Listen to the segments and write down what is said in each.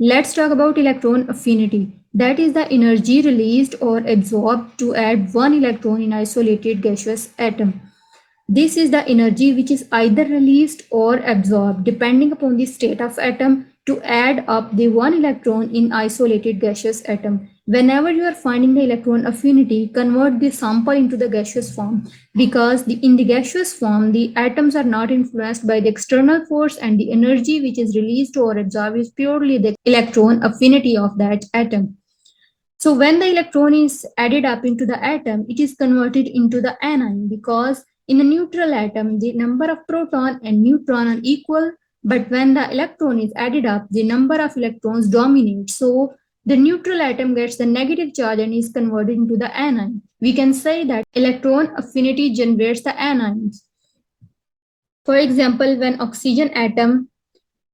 Let's talk about electron affinity. That is the energy released or absorbed to add one electron in isolated gaseous atom. This is the energy which is either released or absorbed depending upon the state of atom to add up the one electron in isolated gaseous atom. Whenever you are finding the electron affinity, convert the sample into the gaseous form because in the gaseous form, the atoms are not influenced by the external force and the energy which is released or absorbed is purely the electron affinity of that atom. So when the electron is added up into the atom, it is converted into the anion because in a neutral atom, the number of proton and neutron are equal. But when the electron is added up, the number of electrons dominates. So the neutral atom gets the negative charge and is converted into the anion. We can say that electron affinity generates the anions. For example, when oxygen atom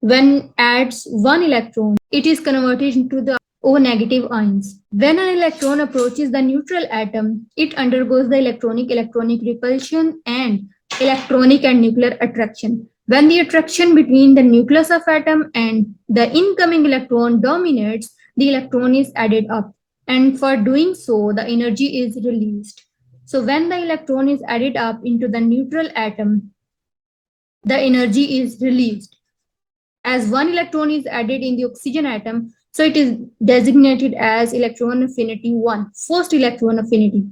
when adds one electron, it is converted into the O negative ions. When an electron approaches the neutral atom, it undergoes the electronic repulsion and electronic and nuclear attraction. When the attraction between the nucleus of atom and the incoming electron dominates, the electron is added up. And for doing so, the energy is released. So when the electron is added up into the neutral atom, the energy is released. As one electron is added in the oxygen atom, so it is designated as electron affinity 1, first electron affinity.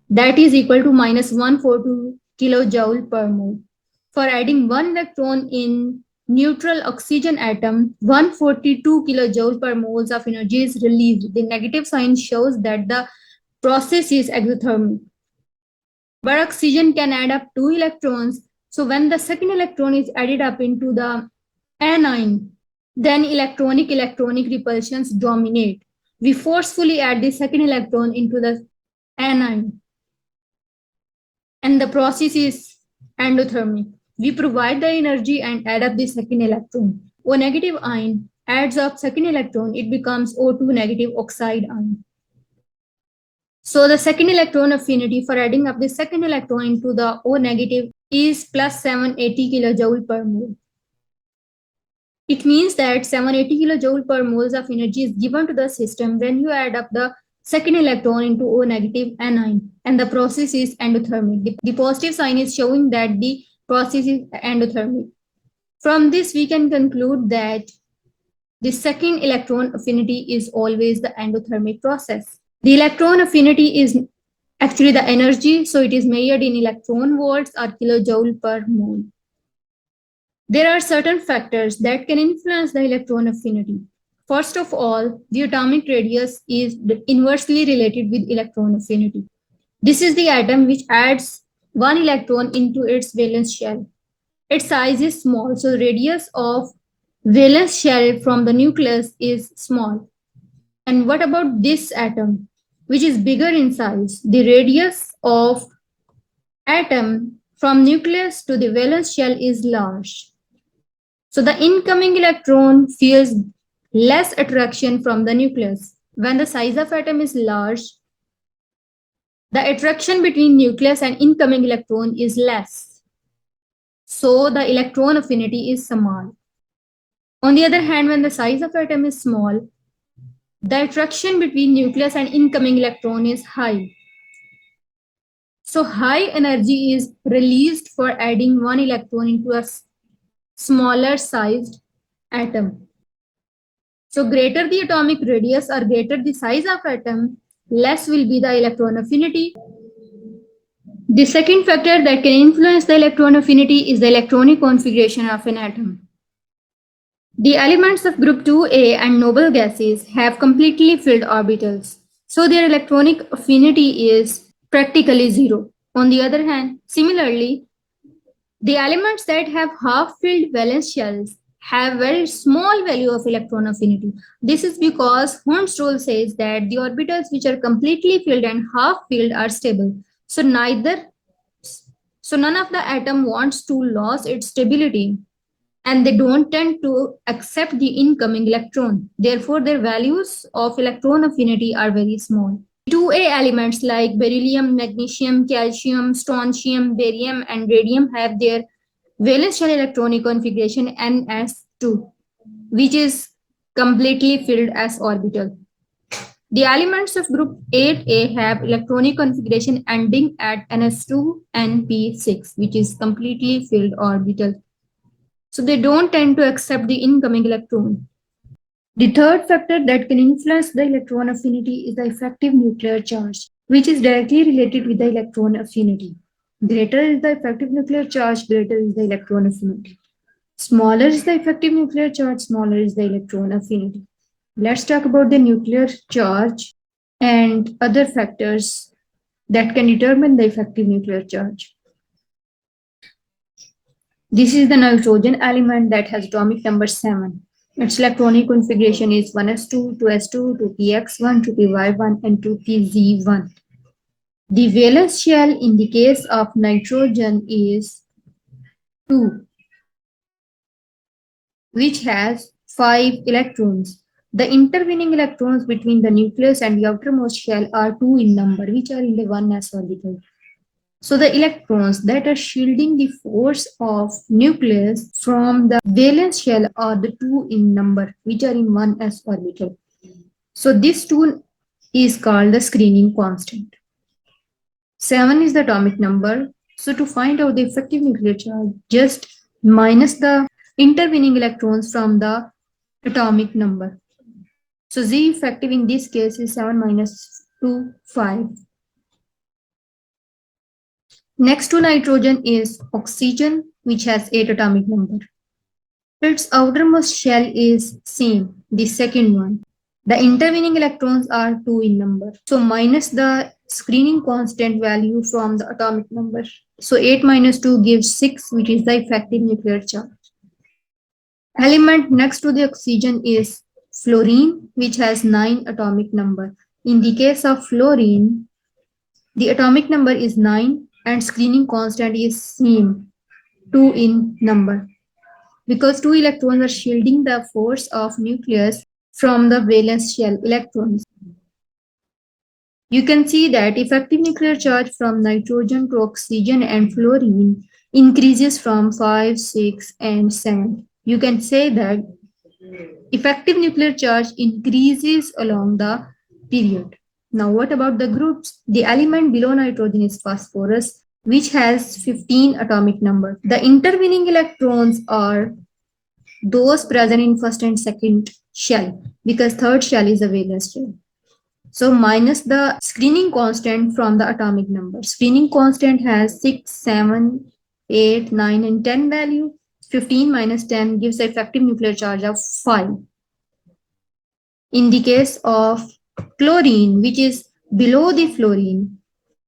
That is equal to minus 142 kilojoule per mole. For adding one electron in neutral oxygen atom, 142 kilojoule per moles of energy is released. The negative sign shows that the process is exothermic. But oxygen can add up two electrons. So when the second electron is added up into the anion, then electronic repulsions dominate. We forcefully add the second electron into the anion, and the process is endothermic. We provide the energy and add up the second electron. O negative ion adds up second electron, it becomes O2 negative oxide ion. So the second electron affinity for adding up the second electron into the O negative is plus 780 kilojoule per mole. It means that 780 kilojoule per moles of energy is given to the system when you add up the second electron into O negative anion, and the process is endothermic. The positive sign is showing that the process is endothermic. From this, we can conclude that the second electron affinity is always the endothermic process. The electron affinity is actually the energy, so it is measured in electron volts or kilojoule per mole. There are certain factors that can influence the electron affinity. First of all, the atomic radius is inversely related with electron affinity. This is the atom which adds one electron into its valence shell. Its size is small, so the radius of valence shell from the nucleus is small. And what about this atom, which is bigger in size? The radius of atom from nucleus to the valence shell is large. So the incoming electron feels less attraction from the nucleus. When the size of atom is large, the attraction between nucleus and incoming electron is less. So the electron affinity is small. On the other hand, when the size of atom is small, the attraction between nucleus and incoming electron is high. So high energy is released for adding one electron into a smaller sized atom. So greater the atomic radius or greater the size of atom, less will be the electron affinity. The second factor that can influence the electron affinity is the electronic configuration of an atom. The elements of group 2a and noble gases have completely filled orbitals, so their electronic affinity is practically zero. On the other hand, similarly, the elements that have half-filled valence shells have very small value of electron affinity. This is because Hund's rule says that the orbitals which are completely filled and half-filled are stable. So none of the atom wants to lose its stability, and they don't tend to accept the incoming electron. Therefore, their values of electron affinity are very small. 2a elements like beryllium, magnesium, calcium, strontium, barium, and radium have their valence shell electronic configuration ns2, which is completely filled s orbital. The elements of group 8a have electronic configuration ending at ns2 np6, which is completely filled orbital. So they don't tend to accept the incoming electron. The third factor that can influence the electron affinity is the effective nuclear charge, which is directly related with the electron affinity. Greater is the effective nuclear charge, greater is the electron affinity. Smaller is the effective nuclear charge, smaller is the electron affinity. Let's talk about the nuclear charge and other factors that can determine the effective nuclear charge. This is the nitrogen element that has atomic number 7. Its electronic configuration is 1s2, 2s2, 2px1, 2py1, and 2pz1. The valence shell in the case of nitrogen is 2, which has 5 electrons. The intervening electrons between the nucleus and the outermost shell are 2 in number, which are in the 1s orbital. So the electrons that are shielding the force of nucleus from the valence shell are the 2 in number, which are in 1s orbital. So this 2 is called the screening constant. 7 is the atomic number. So to find out the effective nuclear charge, just minus the intervening electrons from the atomic number. So Z effective in this case is 7 minus 2, 5. Next to nitrogen is oxygen, which has 8 atomic number. Its outermost shell is same, the second one. The intervening electrons are 2 in number. So minus the screening constant value from the atomic number. So 8 minus 2 gives 6, which is the effective nuclear charge. Element next to the oxygen is fluorine, which has 9 atomic number. In the case of fluorine, the atomic number is 9 and screening constant is same, 2 in number. Because 2 electrons are shielding the force of nucleus from the valence shell electrons. You can see that effective nuclear charge from nitrogen to oxygen and fluorine increases from 5, 6, and 7. You can say that effective nuclear charge increases along the period. Now, what about the groups? The element below nitrogen is phosphorus, which has 15 atomic number. The intervening electrons are those present in first and second shell, because third shell is a valence shell. So minus the screening constant from the atomic number. Screening constant has 6, 7, 8, 9, and 10 value. 15 minus 10 gives the effective nuclear charge of 5. In the case of chlorine, which is below the fluorine,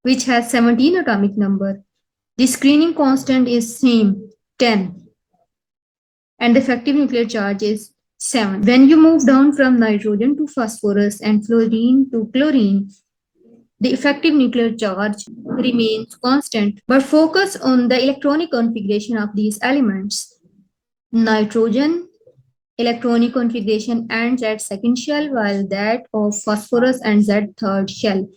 which has 17 atomic number, the screening constant is same, 10. And the effective nuclear charge is 7. When you move down from nitrogen to phosphorus and fluorine to chlorine, the effective nuclear charge remains constant, but focus on the electronic configuration of these elements. Nitrogen electronic configuration ends at second shell, while that of phosphorus ends at third shell.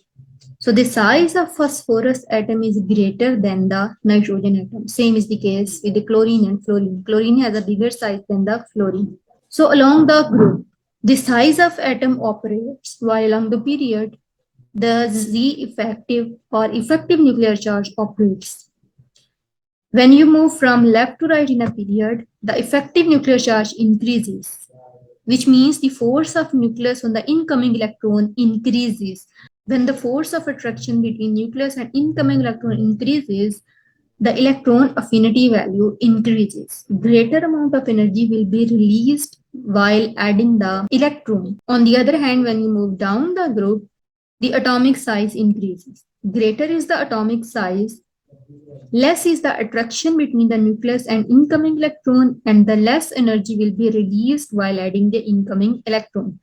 So the size of phosphorus atom is greater than the nitrogen atom. Same is the case with the chlorine and fluorine. Chlorine has a bigger size than the fluorine. So along the group, the size of atom operates, while along the period, the Z effective or effective nuclear charge operates. When you move from left to right in a period, the effective nuclear charge increases, which means the force of nucleus on the incoming electron increases. When the force of attraction between nucleus and incoming electron increases, the electron affinity value increases. Greater amount of energy will be released while adding the electron. On the other hand, when you move down the group, the atomic size increases. Greater is the atomic size, less is the attraction between the nucleus and incoming electron, and the less energy will be released while adding the incoming electron.